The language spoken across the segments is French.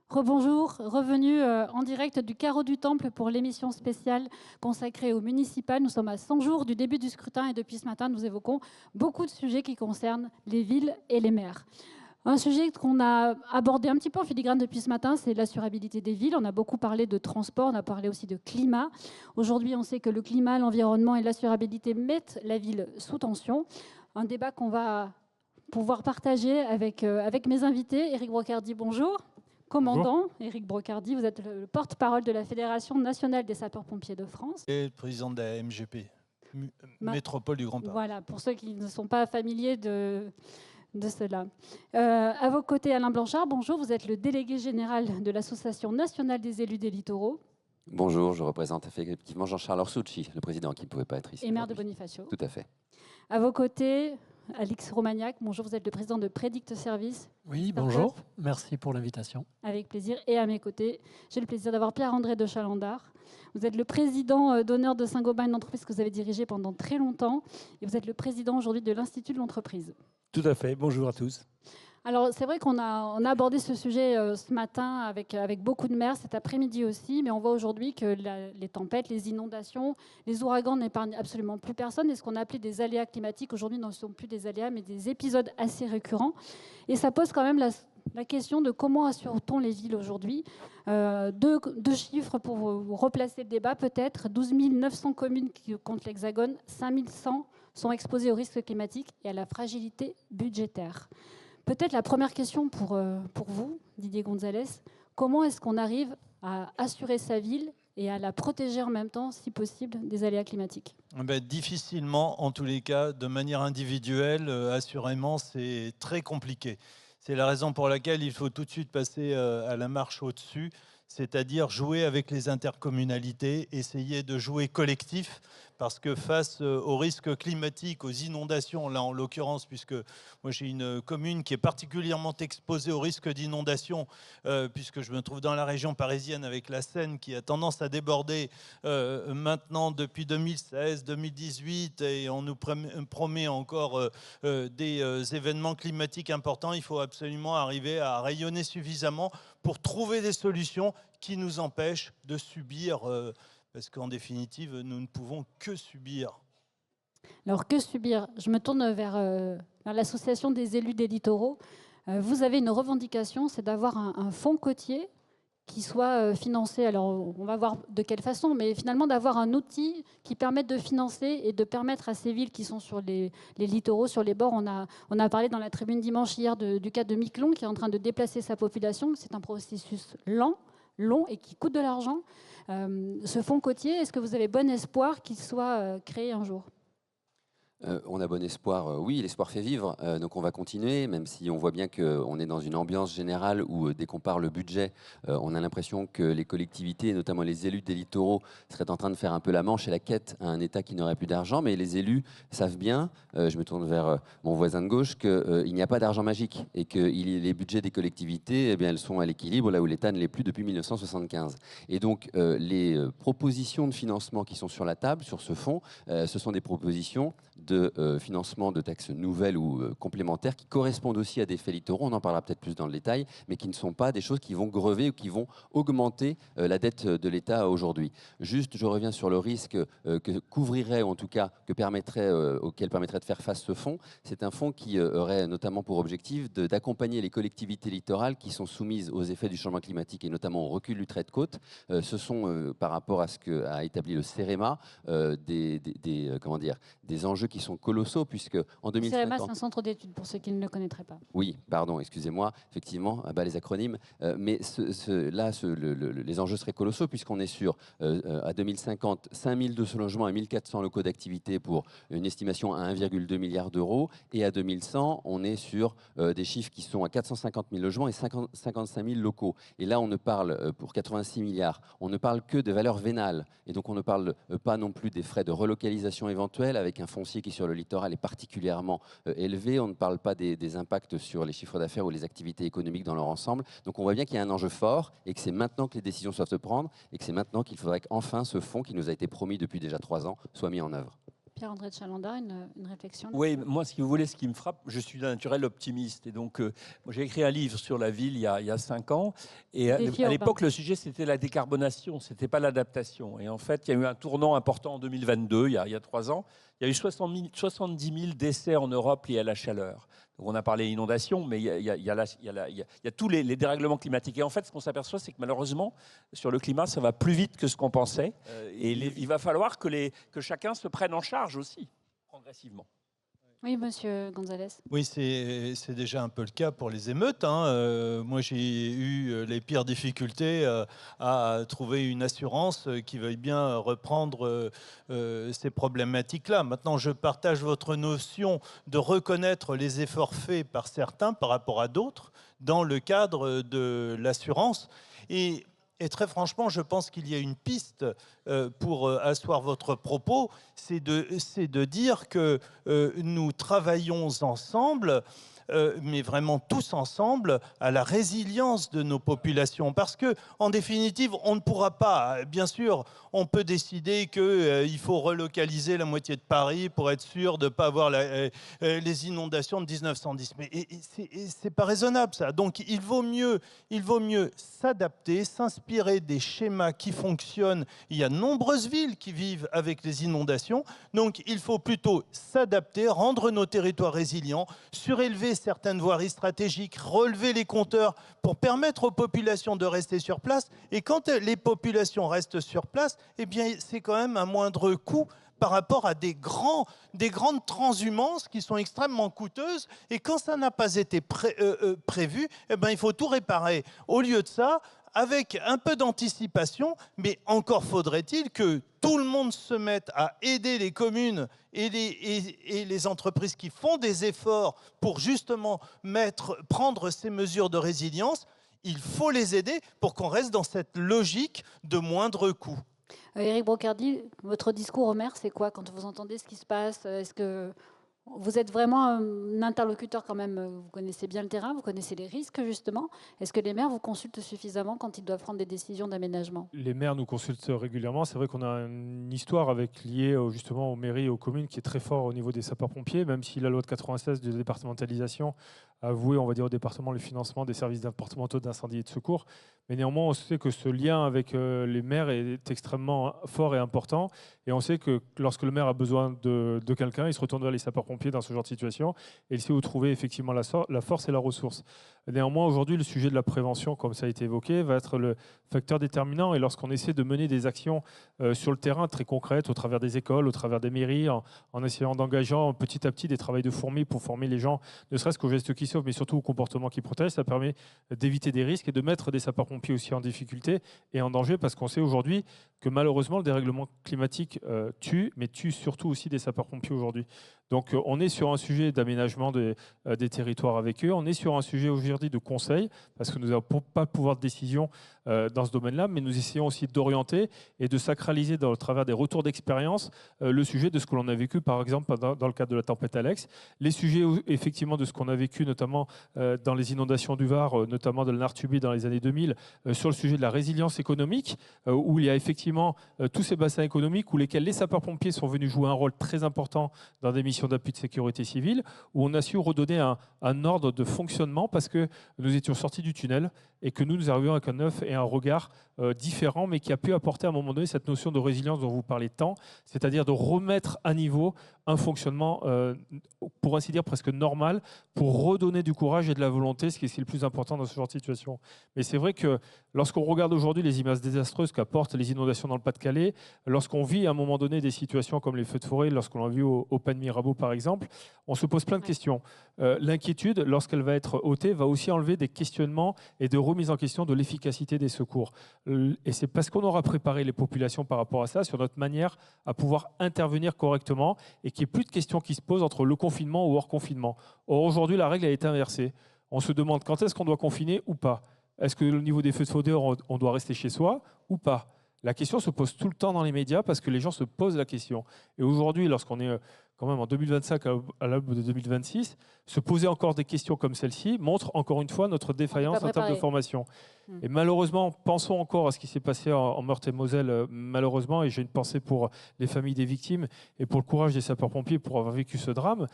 Rebonjour, revenu en direct du Carreau du Temple pour l'émission spéciale consacrée au municipal. Nous sommes à 100 jours du début du scrutin et depuis ce matin, nous évoquons beaucoup de sujets qui concernent les villes et les maires. Un sujet qu'on a abordé un petit peu en filigrane depuis ce matin, c'est l'assurabilité des villes. On a beaucoup parlé de transport, on a parlé aussi de climat. Aujourd'hui, on sait que le climat, l'environnement et l'assurabilité mettent la ville sous tension. Un débat qu'on va pouvoir partager avec mes invités. Éric Brocardi, bonjour. Commandant Éric Brocardi, vous êtes le porte-parole de la Fédération nationale des sapeurs-pompiers de France. Et le président de la MGP, Métropole du Grand Paris. Voilà, pour ceux qui ne sont pas familiers de cela. À vos côtés, Alain Blanchard, bonjour, vous êtes le délégué général de l'Association nationale des élus des littoraux. Bonjour, je représente effectivement Jean-Charles Orsucci, le président qui ne pouvait pas être ici. Et maire de Bonifacio. Tout à fait. À vos côtés, Alix Romagnac, bonjour, vous êtes le président de Prédict Service. Oui, bonjour, merci pour l'invitation. Avec plaisir. Et à mes côtés, j'ai le plaisir d'avoir Pierre-André de Chalandard. Vous êtes le président d'honneur de Saint-Gobain, une entreprise que vous avez dirigée pendant très longtemps. Et vous êtes le président aujourd'hui de l'Institut de l'entreprise. Tout à fait, bonjour à tous. Alors, c'est vrai qu'on a abordé ce sujet ce matin avec beaucoup de maires, cet après-midi aussi, mais on voit aujourd'hui que les tempêtes, les inondations, les ouragans n'épargnent absolument plus personne. Et ce qu'on a appelé des aléas climatiques, aujourd'hui, ne sont plus des aléas, mais des épisodes assez récurrents. Et ça pose quand même la question de comment assure-t-on les villes aujourd'hui. Deux chiffres pour vous replacer le débat, peut-être. 12 900 communes qui comptent l'Hexagone, 5 100 sont exposées au risque climatique et à la fragilité budgétaire. Peut-être la première question pour vous, Didier Gonzalez, comment est-ce qu'on arrive à assurer sa ville et à la protéger en même temps, si possible, des aléas climatiques? Difficilement, en tous les cas, de manière individuelle, assurément, c'est très compliqué. C'est la raison pour laquelle il faut tout de suite passer à la marche au-dessus, c'est-à-dire jouer avec les intercommunalités, essayer de jouer collectif, parce que face aux risques climatiques, aux inondations, là en l'occurrence, puisque moi j'ai une commune qui est particulièrement exposée au risque d'inondation, puisque je me trouve dans la région parisienne avec la Seine qui a tendance à déborder maintenant depuis 2016, 2018, et on nous promet encore des événements climatiques importants. Il faut absolument arriver à rayonner suffisamment pour trouver des solutions qui nous empêchent de subir, parce qu'en définitive, nous ne pouvons que subir. Alors, que subir? Je me tourne vers l'association des élus des littoraux. Vous avez une revendication, c'est d'avoir un fonds côtier qui soit financé. Alors, on va voir de quelle façon, mais finalement d'avoir un outil qui permette de financer et de permettre à ces villes qui sont sur les littoraux, sur les bords. On a parlé dans la tribune dimanche hier du cas de Miquelon qui est en train de déplacer sa population. C'est un processus long et qui coûte de l'argent. Ce fonds côtier, est-ce que vous avez bon espoir qu'il soit créé un jour ? On a bon espoir, oui, l'espoir fait vivre, donc on va continuer, même si on voit bien qu'on est dans une ambiance générale où dès qu'on parle budget, on a l'impression que les collectivités, et notamment les élus des littoraux, seraient en train de faire un peu la manche et la quête à un État qui n'aurait plus d'argent, mais les élus savent bien, je me tourne vers mon voisin de gauche, qu'il n'y a pas d'argent magique et que les budgets des collectivités, eh bien, elles sont à l'équilibre là où l'État ne l'est plus depuis 1975. Et donc les propositions de financement qui sont sur la table, sur ce fonds, ce sont des propositions de financement de taxes nouvelles ou complémentaires qui correspondent aussi à des faits littoraux, on en parlera peut-être plus dans le détail, mais qui ne sont pas des choses qui vont grever ou qui vont augmenter la dette de l'État aujourd'hui. Juste, je reviens sur le risque que couvrirait, ou en tout cas auquel permettrait de faire face ce fonds. C'est un fonds qui aurait notamment pour objectif d'accompagner les collectivités littorales qui sont soumises aux effets du changement climatique et notamment au recul du trait de côte. Ce sont, par rapport à ce qu'a établi le CEREMA, des enjeux qui sont colossaux, puisque en 2050... CEREMA, c'est un centre d'études, pour ceux qui ne le connaîtraient pas. Oui, pardon, excusez-moi, effectivement, les acronymes. Mais les enjeux seraient colossaux, puisqu'on est sur, à 2050, 5200 logements et 1400 locaux d'activité pour une estimation à 1,2 milliard d'euros. Et à 2100, on est sur des chiffres qui sont à 450 000 logements et 55 000 locaux. Et là, on ne parle, pour 86 milliards, on ne parle que de valeurs vénales. Et donc, on ne parle pas non plus des frais de relocalisation éventuels, avec un foncier qui, sur le littoral, est particulièrement élevé. On ne parle pas des impacts sur les chiffres d'affaires ou les activités économiques dans leur ensemble. Donc on voit bien qu'il y a un enjeu fort et que c'est maintenant que les décisions doivent se prendre et que c'est maintenant qu'il faudrait qu'enfin ce fonds qui nous a été promis depuis déjà 3 ans soit mis en œuvre. Pierre-André de Chalandard, une réflexion? Oui, moi, si vous voulez, ce qui me frappe, je suis d'un naturel optimiste. Et donc, moi, j'ai écrit un livre sur la ville il y a 5 ans. Et à l'époque, le sujet, c'était la décarbonation, ce n'était pas l'adaptation. Et en fait, il y a eu un tournant important en 2022, il y a 3 ans. Il y a eu 70 000 décès en Europe liés à la chaleur. Donc, on a parlé inondations, mais il y a tous les dérèglements climatiques. Et en fait, ce qu'on s'aperçoit, c'est que malheureusement, sur le climat, ça va plus vite que ce qu'on pensait. Et il va falloir que chacun se prenne en charge aussi, progressivement. Oui, monsieur Gonzalez. Oui, c'est déjà un peu le cas pour les émeutes. Moi, j'ai eu les pires difficultés à trouver une assurance qui veuille bien reprendre ces problématiques-là. Maintenant, je partage votre notion de reconnaître les efforts faits par certains par rapport à d'autres dans le cadre de l'assurance. Et très franchement, je pense qu'il y a une piste pour asseoir votre propos, c'est de dire que nous travaillons ensemble, mais vraiment tous ensemble, à la résilience de nos populations. Parce que, en définitive, on ne pourra pas, bien sûr, on peut décider qu'il faut relocaliser la moitié de Paris pour être sûr de ne pas avoir les inondations de 1910. Mais c'est pas raisonnable, ça. Donc, il vaut mieux s'adapter, s'inspirer des schémas qui fonctionnent. Il y a de nombreuses villes qui vivent avec les inondations. Donc, il faut plutôt s'adapter, rendre nos territoires résilients, surélever certaines voiries stratégiques, relever les compteurs pour permettre aux populations de rester sur place. Et quand les populations restent sur place, eh bien, c'est quand même un moindre coût par rapport à des grandes transhumances qui sont extrêmement coûteuses. Et quand ça n'a pas été prévu, eh bien, il faut tout réparer. Au lieu de ça, avec un peu d'anticipation, mais encore faudrait-il que tout le monde se mette à aider les communes et les entreprises qui font des efforts pour justement prendre ces mesures de résilience. Il faut les aider pour qu'on reste dans cette logique de moindre coût. Éric Brocardi, votre discours au maire, c'est quoi quand vous entendez ce qui se passe? Est-ce que vous êtes vraiment un interlocuteur quand même, vous connaissez bien le terrain, vous connaissez les risques justement. Est-ce que les maires vous consultent suffisamment quand ils doivent prendre des décisions d'aménagement? Les maires nous consultent régulièrement. C'est vrai qu'on a une histoire liée justement aux mairies et aux communes qui est très fort au niveau des sapeurs-pompiers, même si la loi de 96 de départementalisation a voué, on va dire, au département le financement des services départementaux d'incendie et de secours. Mais néanmoins, on sait que ce lien avec les maires est extrêmement fort et important. Et on sait que lorsque le maire a besoin de quelqu'un, il se retourne vers les sapeurs-pompiers dans ce genre de situation. Et il sait où trouver effectivement la force et la ressource. Néanmoins, aujourd'hui, le sujet de la prévention, comme ça a été évoqué, va être le facteur déterminant. Et lorsqu'on essaie de mener des actions sur le terrain très concrètes, au travers des écoles, au travers des mairies, en essayant d'engager petit à petit des travails de fourmi pour former les gens, ne serait-ce qu'aux gestes qui sauvent, mais surtout au comportement qui protège, ça permet d'éviter des risques et de mettre des sapeurs-pompiers aussi en difficulté et en danger, parce qu'on sait aujourd'hui que malheureusement, le dérèglement climatique tue, mais tue surtout aussi des sapeurs-pompiers aujourd'hui. Donc on est sur un sujet d'aménagement des territoires avec eux, on est sur un sujet aujourd'hui de conseil, parce que nous n'avons pas de pouvoir de décision dans ce domaine-là, mais nous essayons aussi d'orienter et de sacraliser au travers des retours d'expérience le sujet de ce que l'on a vécu, par exemple, dans le cadre de la tempête Alex. Les sujets, effectivement, de ce qu'on a vécu, notamment dans les inondations du Var, notamment de l'Artuby dans les années 2000, sur le sujet de la résilience économique, où il y a effectivement tous ces bassins économiques où lesquels les sapeurs-pompiers sont venus jouer un rôle très important dans des missions d'appui de sécurité civile, où on a su redonner un ordre de fonctionnement parce que nous étions sortis du tunnel et que nous arrivions avec un œuf et un regard différent, mais qui a pu apporter à un moment donné cette notion de résilience dont vous parlez tant, c'est-à-dire de remettre à niveau un fonctionnement, pour ainsi dire, presque normal, pour redonner du courage et de la volonté, ce qui est le plus important dans ce genre de situation. Mais c'est vrai que lorsqu'on regarde aujourd'hui les images désastreuses qu'apportent les inondations dans le Pas-de-Calais, lorsqu'on vit à un moment donné des situations comme les feux de forêt, lorsqu'on l'a vu au Pen Mirabeau par exemple, on se pose plein de questions. L'inquiétude, lorsqu'elle va être ôtée, va aussi enlever des questionnements et de remise en question de l'efficacité des secours. Et c'est parce qu'on aura préparé les populations par rapport à ça, sur notre manière à pouvoir intervenir correctement et qu'il n'y ait plus de questions qui se posent entre le confinement ou hors confinement. Or, aujourd'hui, la règle a été inversée. On se demande quand est-ce qu'on doit confiner ou pas. Est-ce que au niveau des feux de forêt, on doit rester chez soi ou pas? La question se pose tout le temps dans les médias parce que les gens se posent la question. Et aujourd'hui, lorsqu'on est quand même en 2025 à l'aube de 2026, se poser encore des questions comme celle-ci montre encore une fois notre défaillance en termes de formation. Et malheureusement, pensons encore à ce qui s'est passé en Meurthe-et-Moselle, malheureusement, et j'ai une pensée pour les familles des victimes et pour le courage des sapeurs-pompiers pour avoir vécu ce drame.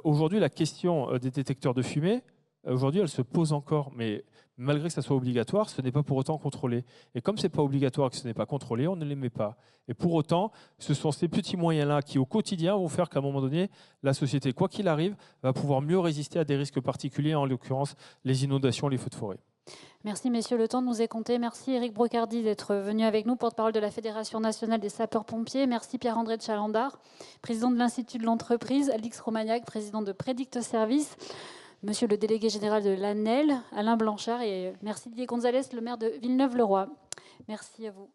Aujourd'hui, la question des détecteurs de fumée, aujourd'hui, elle se pose encore, mais malgré que ça soit obligatoire, ce n'est pas pour autant contrôlé. Et comme ce n'est pas obligatoire et que ce n'est pas contrôlé, on ne les met pas. Et pour autant, ce sont ces petits moyens-là qui, au quotidien, vont faire qu'à un moment donné, la société, quoi qu'il arrive, va pouvoir mieux résister à des risques particuliers, en l'occurrence les inondations, les feux de forêt. Merci, messieurs. Le temps nous est compté. Merci, Éric Brocardi, d'être venu avec nous, porte-parole de la Fédération nationale des sapeurs-pompiers. Merci, Pierre-André de Chalandard, président de l'Institut de l'entreprise. Alix Romagnac, président de Prédicte Service. Monsieur le délégué général de l'ANEL, Alain Blanchard. Et merci, Didier Gonzalez, le maire de Villeneuve-le-Roi. Merci à vous.